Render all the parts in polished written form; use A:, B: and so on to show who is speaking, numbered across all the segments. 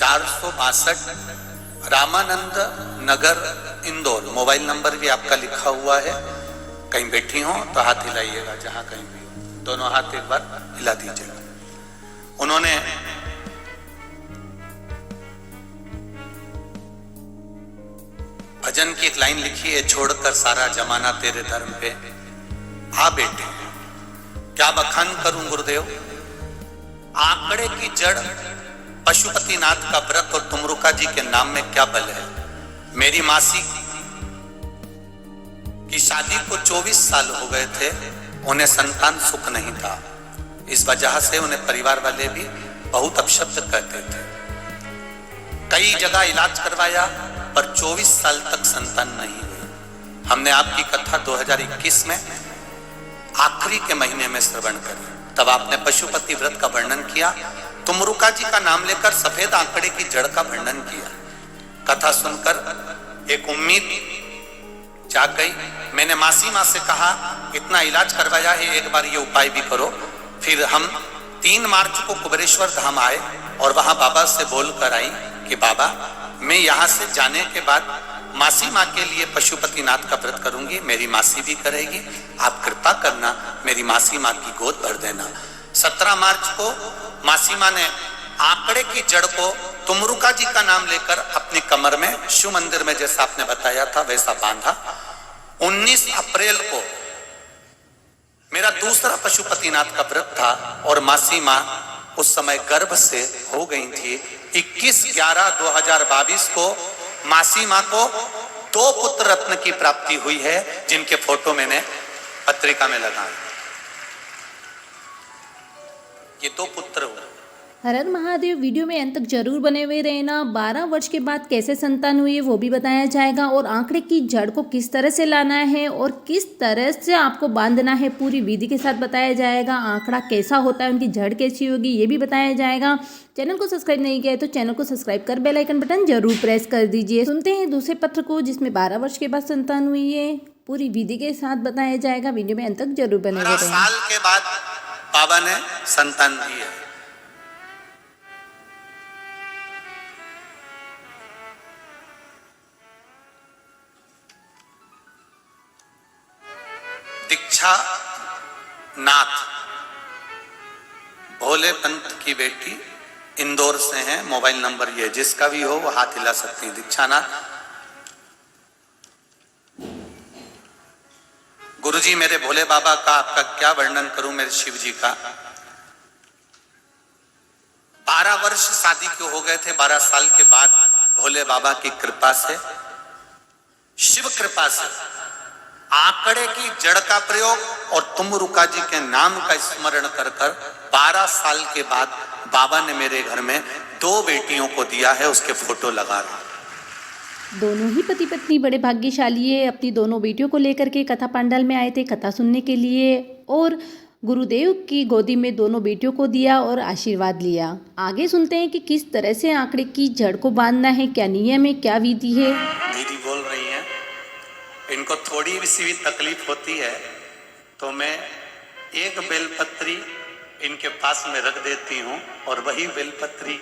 A: 462 रामानंद नगर Indore. Mobile number भी आपका लिखा हुआ है। कहीं बैठी हो तो हाथ हिलाइएगा, जहां कहीं भी हो दोनों हाथ एक बार हिला दीजिएगा। उन्होंने भजन की एक लाइन लिखी है, छोड़कर सारा जमाना तेरे धर्म पे आ बैठे। क्या बखान करूं गुरुदेव। आंकड़े की जड़ पशुपतिनाथ का व्रत और तुमरुका जी के नाम में क्या बल है। मेरी मासी की शादी को 24 साल हो गए थे, उन्हें संतान सुख नहीं था। इस वजह से उन्हें परिवार वाले भी बहुत अपशब्द कहते थे। कई जगह इलाज करवाया पर 24 साल तक संतान नहीं हुई। हमने आपकी कथा 2021 में आखिरी के महीने में श्रवण करी, तब आपने पशुपति व्रत का वर्णन किया, तुमरुका जी का नाम लेकर सफेद आंकड़े की जड़ का वर्णन किया। कथा सुनकर एक उम्मीद जाग गई। मैंने मासी माँ से कहा, इतना इलाज करवाया है, एक बार ये उपाय भी करो। फिर हम 3 मार्च को कुबेरेश्वर धाम आए और वहां बाबा से बोल कर आई कि बाबा, मैं यहाँ से जाने के बाद मासी माँ के लिए पशुपतिनाथ का व्रत करूंगी, मेरी मासी भी करेगी, आप कृपा करना मेरी मासी माँ की गोद भर देना। 17 मार्च को मासी माँ ने आंकड़े की जड़ को तुमरुका जी का नाम लेकर अपनी कमर में शिव मंदिर में जैसा आपने बताया था वैसा बांधा। 19 अप्रैल को मेरा दूसरा पशुपतिनाथ का व्रत था और मासी माँ उस समय गर्भ से हो गई थी। 21/11/2022 को मासी माँ को 2 पुत्र रत्न की प्राप्ति हुई है, जिनके फोटो मैंने पत्रिका में लगाए। ये 2 पुत्र हुए।
B: हर हर महादेव। वीडियो में अंत तक जरूर बने हुए रहना। 12 वर्ष के बाद कैसे संतान हुई है वो भी बताया जाएगा, और आंकड़े की जड़ को किस तरह से लाना है और किस तरह से आपको बांधना है पूरी विधि के साथ बताया जाएगा। आंकड़ा कैसा होता है, उनकी जड़ कैसी होगी ये भी बताया जाएगा। चैनल को सब्सक्राइब नहीं किया है तो चैनल को सब्सक्राइब कर बेल आइकन बटन जरूर प्रेस कर दीजिए। सुनते हैं दूसरे पत्र को, जिसमें 12 वर्ष के बाद संतान हुई है, पूरी विधि के साथ बताया जाएगा। वीडियो में अंत तक जरूर बने हुए रहें।
A: साल के बाद बाबा ने संतान दी है। दीक्षा नाथ भोले पंत की बेटी इंदौर से हैं। मोबाइल नंबर ये, जिसका भी हो वो हाथ हिला सकती हैं। दीक्षा नाथ, गुरुजी मेरे भोले बाबा का आपका क्या वर्णन करूं, मेरे शिव जी का। 12 वर्ष शादी के हो गए थे। 12 साल के बाद भोले बाबा की कृपा से, शिव कृपा से, आंकड़े की जड़ का प्रयोग और तुमरुका जी के नाम का स्मरण कर 12 साल के बाद बाबा ने मेरे घर में 2 बेटियों को दिया है। उसके फोटो लगा रहा।
B: दोनों ही पति पत्नी बड़े भाग्यशाली है। अपनी दोनों बेटियों को लेकर के कथा पंडाल में आए थे कथा सुनने के लिए, और गुरुदेव की गोदी में दोनों बेटियों को दिया और आशीर्वाद लिया। आगे सुनते हैं कि किस तरह से आंकड़े की जड़ को बांधना है, क्या नियम है, क्या विधि है।
A: दीदी बोल रही हैं, इनको थोड़ी सी भी तकलीफ होती है तो मैं एक बेलपत्री इनके पास में रख देती हूँ और वही बेलपत्री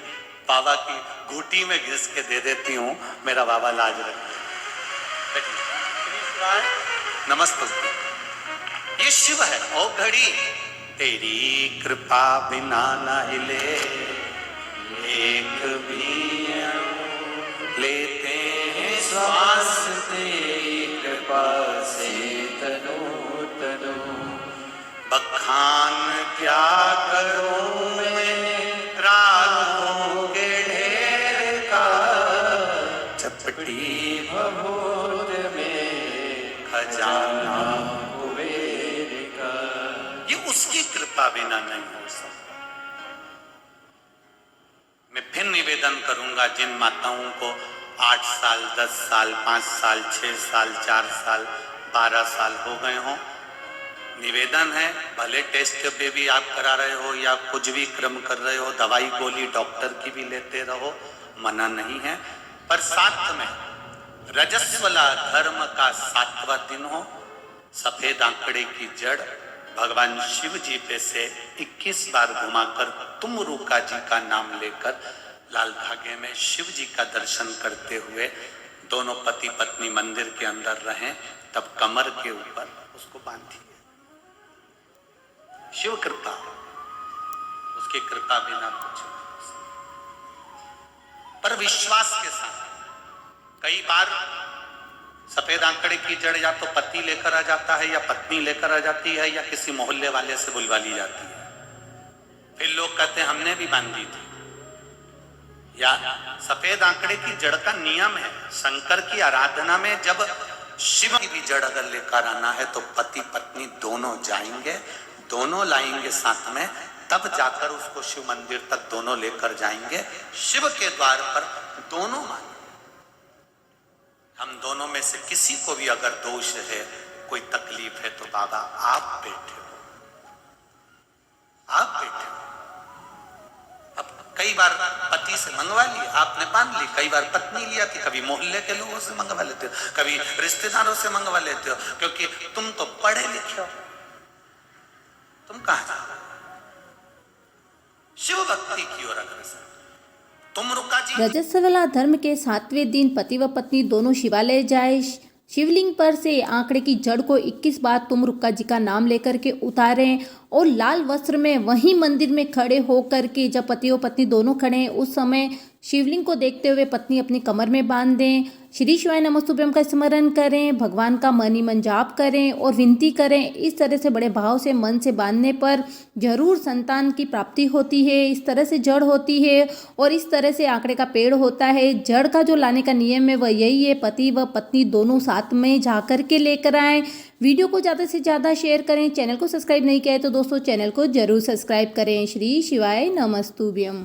A: बाबा की घूटी में घिस के दे देती हूँ। मेरा बाबा लाज रखते। नमस्ते। ये शिव है। ओ घड़ी तेरी कृपा बिना न हिले, एक भी लेते हैं श्वास तेरी कृपा से तनो तनो। बखान क्या करूं मैं रागों के ढेर का, चपटी भभूत में खजाना कुबेर का। ये उसकी कृपा बिना नहीं हो सकता। मैं फिर निवेदन करूंगा, जिन माताओं को 8 साल 10 साल 5 साल 6 साल 4 साल 12 साल हो गए हों, निवेदन है, भले टेस्ट बेबी आप करा रहे हो या कुछ भी क्रम कर रहे हो, दवाई गोली डॉक्टर की भी लेते रहो, मना नहीं है, पर साथ में रजस्वला धर्म का 7वां दिन हो, सफेद आंकड़े की जड़ भगवान शिव जी पे से 21 बार घुमाकर तुमरुका जी का नाम लेकर लाल धागे में शिव जी का दर्शन करते हुए दोनों पति पत्नी मंदिर के अंदर रहें, तब कमर के ऊपर उसको बांधिए। शिव कृपा, उसकी कृपा बिना कुछ नहीं। पर विश्वास के साथ कई बार सफेद आंकड़े की जड़ या तो पति लेकर आ जाता है या पत्नी लेकर आ जाती है या किसी मोहल्ले वाले से बुलवा ली जाती है। फिर लोग कहते हैं हमने भी बांधी थी। या सफेद आंकड़े की जड़ का नियम है, शंकर की आराधना में जब शिव की भी जड़ अगर लेकर आना है तो पति पत्नी दोनों जाएंगे, दोनों लाएंगे साथ में, तब जाकर उसको शिव मंदिर तक दोनों लेकर जाएंगे। शिव के द्वार पर दोनों मानेंगे। हम दोनों में से किसी को भी अगर दोष है, कोई तकलीफ है, तो बाबा आप बैठे हो, आप बैठे हो। अब कई बार पति से मंगवा ली, आपने बांध ली, कई बार पत्नी लिया थी, कभी मोहल्ले के लोगों से मंगवा लेते हो, कभी रिश्तेदारों से मंगवा लेते हो, क्योंकि तुम तो पढ़े लिखे हो। तुम कहां जाओ? शिव भक्ति की ओर अग्रसर। तुम रुका जी।
B: रजस्वला धर्म के 7वें दिन पति व पत्नी दोनों शिवालय जाए। शिवलिंग पर से आंकड़े की जड़ को 21 बार तुम रुक्का जी का नाम लेकर के उतारें और लाल वस्त्र में वहीं मंदिर में खड़े होकर के, जब पति और पत्नी दोनों खड़े हैं उस समय शिवलिंग को देखते हुए पत्नी अपनी कमर में बांध दें। श्री शिवाय नमस्तुभ्यम का स्मरण करें, भगवान का मन ही मन जाप करें और विनती करें। इस तरह से बड़े भाव से मन से बांधने पर जरूर संतान की प्राप्ति होती है। इस तरह से जड़ होती है और इस तरह से आंकड़े का पेड़ होता है। जड़ का जो लाने का नियम है वह यही है, पति व पत्नी दोनों साथ में जा कर के लेकर आएँ। वीडियो को ज़्यादा से ज़्यादा शेयर करें। चैनल को सब्सक्राइब नहीं किया है तो दोस्तों चैनल को जरूर सब्सक्राइब करें। श्री शिवाय नमस्तुभ्यम।